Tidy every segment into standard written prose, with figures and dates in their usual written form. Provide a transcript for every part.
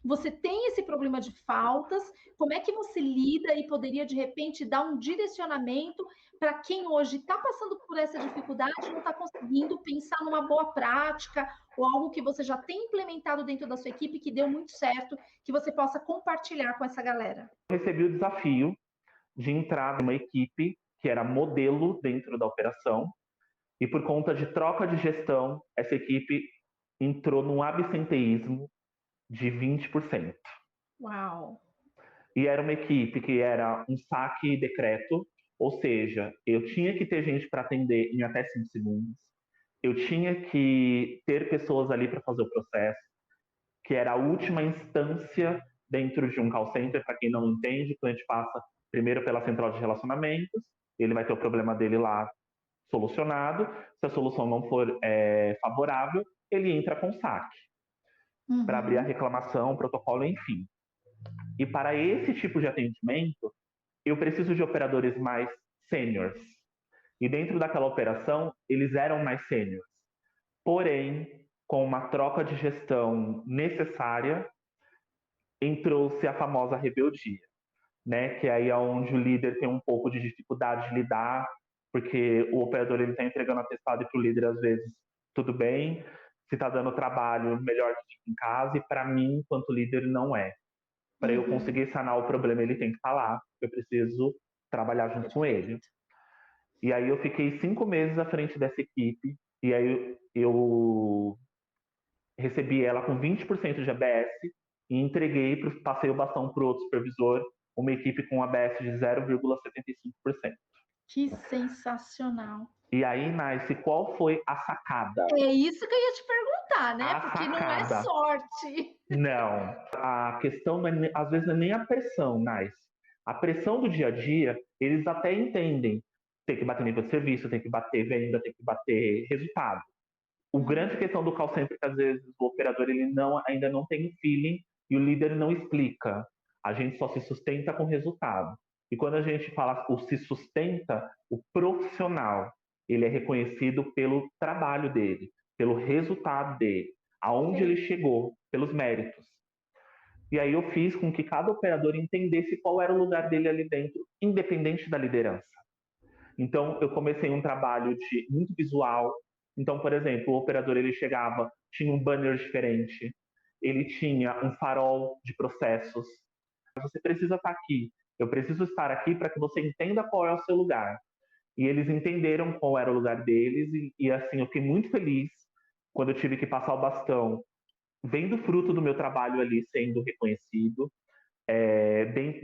você tem esse problema de faltas, como é que você lida e poderia, de repente, dar um direcionamento para quem hoje está passando por essa dificuldade e não está conseguindo pensar numa boa prática ou algo que você já tem implementado dentro da sua equipe que deu muito certo, que você possa compartilhar com essa galera? Eu recebi o desafio de entrar numa equipe que era modelo dentro da operação, e por conta de troca de gestão, essa equipe entrou num absenteísmo de 20%. Uau! E era uma equipe que era um saque e decreto, ou seja, eu tinha que ter gente para atender em até 5 segundos, eu tinha que ter pessoas ali para fazer o processo, que era a última instância dentro de um call center. Para quem não entende, o cliente passa primeiro pela central de relacionamentos, ele vai ter o problema dele lá solucionado. Se a solução não for favorável, ele entra com saque para abrir a reclamação, protocolo, enfim. E para esse tipo de atendimento, eu preciso de operadores mais sêniores. E dentro daquela operação, eles eram mais sêniores. Porém, com uma troca de gestão necessária, entrou-se a famosa rebeldia, né? Que aí é onde o líder tem um pouco de dificuldade de lidar, porque o operador ele está entregando atestado e para o líder, às vezes, tudo bem. Se está dando trabalho, melhor que fique em casa. E para mim, enquanto líder, não é. Para eu conseguir sanar o problema, ele tem que estar lá. Eu preciso trabalhar junto com ele. E aí eu fiquei 5 meses à frente dessa equipe. E aí eu recebi ela com 20% de ABS e entreguei, passei o bastão para o outro supervisor, uma equipe com ABS de 0,75%. Que sensacional! E aí, Nice, qual foi a sacada? É isso que eu ia te perguntar, né? A Porque sacada. não é sorte. Não. A questão, às vezes, não é nem a pressão, Nice. A pressão do dia a dia, eles até entendem. Tem que bater nível de serviço, tem que bater venda, tem que bater resultado. O grande questão do call center é que, às vezes, o operador ele ainda não tem feeling e o líder não explica. A gente só se sustenta com resultado. E quando a gente fala o se sustenta, o profissional, ele é reconhecido pelo trabalho dele, pelo resultado dele, aonde ele chegou, pelos méritos. E aí eu fiz com que cada operador entendesse qual era o lugar dele ali dentro, independente da liderança. Então, eu comecei um trabalho muito visual. Então, por exemplo, o operador ele chegava, tinha um banner diferente, ele tinha um farol de processos. Você precisa estar aqui, eu preciso estar aqui para que você entenda qual é o seu lugar. E eles entenderam qual era o lugar deles e assim, eu fiquei muito feliz quando eu tive que passar o bastão, vendo o fruto do meu trabalho ali sendo reconhecido,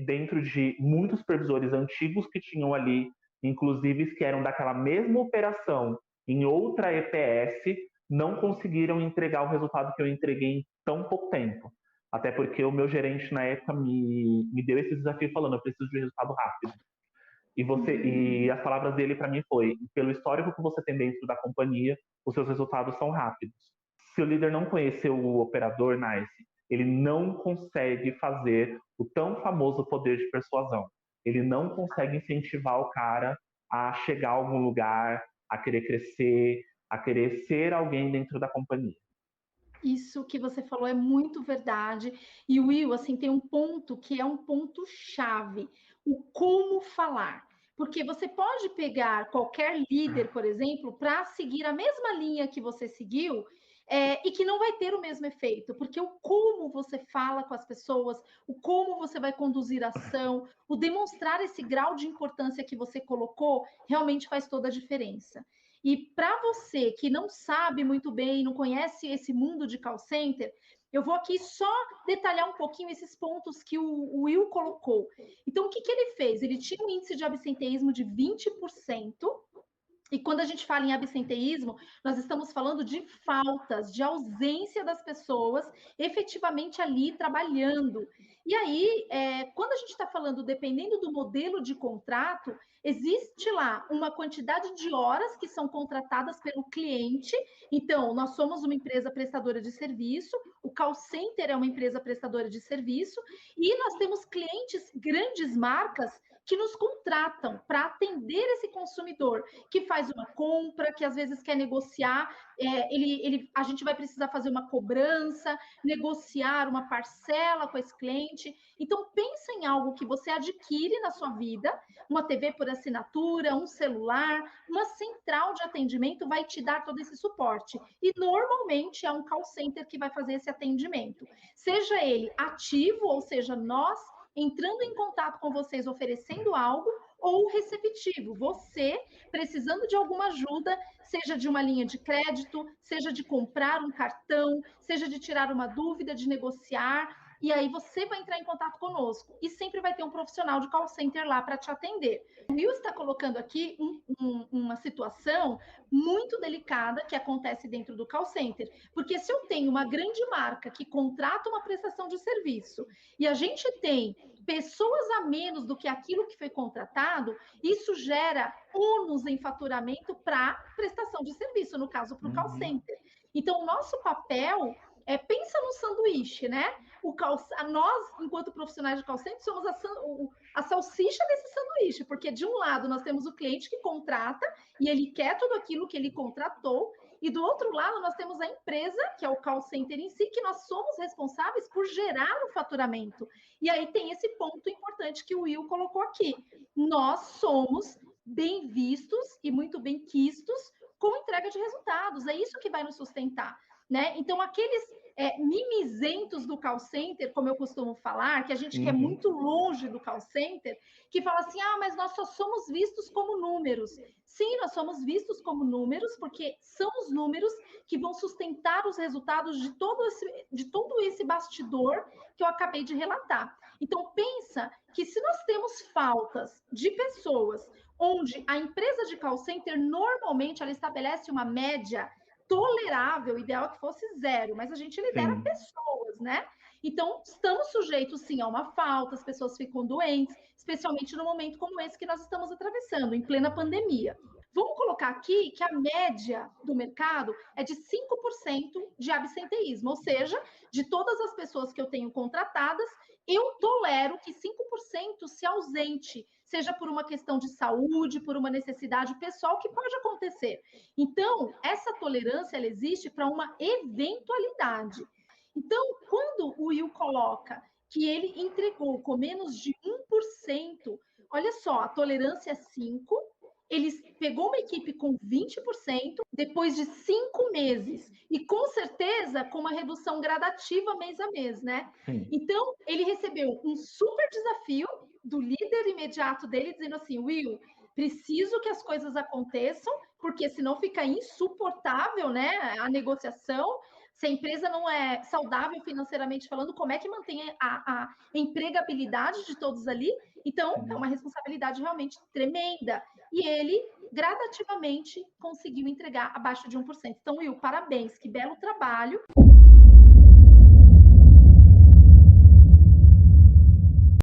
dentro de muitos supervisores antigos que tinham ali, inclusive que eram daquela mesma operação em outra EPS, não conseguiram entregar o resultado que eu entreguei em tão pouco tempo. Até porque o meu gerente na época me deu esse desafio falando, eu preciso de resultado rápido. E as palavras dele para mim foi, pelo histórico que você tem dentro da companhia, os seus resultados são rápidos. Se o líder não conhecer o operador Nice, ele não consegue fazer o tão famoso poder de persuasão. Ele não consegue incentivar o cara a chegar a algum lugar, a querer crescer, a querer ser alguém dentro da companhia. Isso que você falou é muito verdade. E Will, assim, tem um ponto que é um ponto chave, o como falar. Porque você pode pegar qualquer líder, por exemplo, para seguir a mesma linha que você seguiu, e que não vai ter o mesmo efeito, porque o como você fala com as pessoas, o como você vai conduzir a ação, o demonstrar esse grau de importância que você colocou, realmente faz toda a diferença. E para você que não sabe muito bem, não conhece esse mundo de call center, eu vou aqui só detalhar um pouquinho esses pontos que o Will colocou. Então, o que ele fez? Ele tinha um índice de absenteísmo de 20%. E quando a gente fala em absenteísmo, nós estamos falando de faltas, de ausência das pessoas efetivamente ali trabalhando. E aí, quando a gente está falando, dependendo do modelo de contrato, existe lá uma quantidade de horas que são contratadas pelo cliente. Então, nós somos uma empresa prestadora de serviço, o call center é uma empresa prestadora de serviço, e nós temos clientes, grandes marcas, que nos contratam para atender esse consumidor que faz uma compra, que às vezes quer negociar, a gente vai precisar fazer uma cobrança, negociar uma parcela com esse cliente. Então, pensa em algo que você adquire na sua vida, uma TV por assinatura, um celular, uma central de atendimento vai te dar todo esse suporte. E normalmente é um call center que vai fazer esse atendimento. Seja ele ativo, ou seja, nós entrando em contato com vocês, oferecendo algo, ou receptivo, você precisando de alguma ajuda, seja de uma linha de crédito, seja de comprar um cartão, seja de tirar uma dúvida, de negociar, e aí você vai entrar em contato conosco. E sempre vai ter um profissional de call center lá para te atender. O Will está colocando aqui uma situação muito delicada que acontece dentro do call center, porque se eu tenho uma grande marca que contrata uma prestação de serviço e a gente tem pessoas a menos do que aquilo que foi contratado, isso gera ônus em faturamento para prestação de serviço, no caso, para o call center. Então, o nosso papel pensa no sanduíche, né? Nós, enquanto profissionais de call center, somos a salsicha desse sanduíche, porque de um lado nós temos o cliente que contrata e ele quer tudo aquilo que ele contratou, e do outro lado, nós temos a empresa, que é o call center em si, que nós somos responsáveis por gerar o faturamento. E aí tem esse ponto importante que o Will colocou aqui. Nós somos bem vistos e muito bem quistos com entrega de resultados. É isso que vai nos sustentar, né? Então, aqueles mimizentos do call center, como eu costumo falar, que a gente quer muito longe do call center, que fala assim, mas nós só somos vistos como números. Sim, nós somos vistos como números, porque são os números que vão sustentar os resultados de todo esse bastidor que eu acabei de relatar. Então, pensa que se nós temos faltas de pessoas, onde a empresa de call center, normalmente, ela estabelece uma média tolerável, ideal que fosse 0, mas a gente lidera pessoas, né? Então, estamos sujeitos, sim, a uma falta, as pessoas ficam doentes, especialmente no momento como esse que nós estamos atravessando, em plena pandemia. Vamos colocar aqui que a média do mercado é de 5% de absenteísmo, ou seja, de todas as pessoas que eu tenho contratadas, eu tolero que 5% se ausente, seja por uma questão de saúde, por uma necessidade pessoal, que pode acontecer. Então, essa tolerância, ela existe para uma eventualidade. Então, quando o Will coloca que ele entregou com menos de 1%, olha só, a tolerância é 5%, ele pegou uma equipe com 20% depois de 5 meses, e com certeza com uma redução gradativa mês a mês, né? Então, ele recebeu um super desafio do líder imediato dele, dizendo assim, Will, preciso que as coisas aconteçam, porque senão fica insuportável, né, a negociação. Se a empresa não é saudável financeiramente falando, como é que mantém a empregabilidade de todos ali? Então, é uma responsabilidade realmente tremenda. E ele, gradativamente, conseguiu entregar abaixo de 1%. Então, Will, parabéns, que belo trabalho.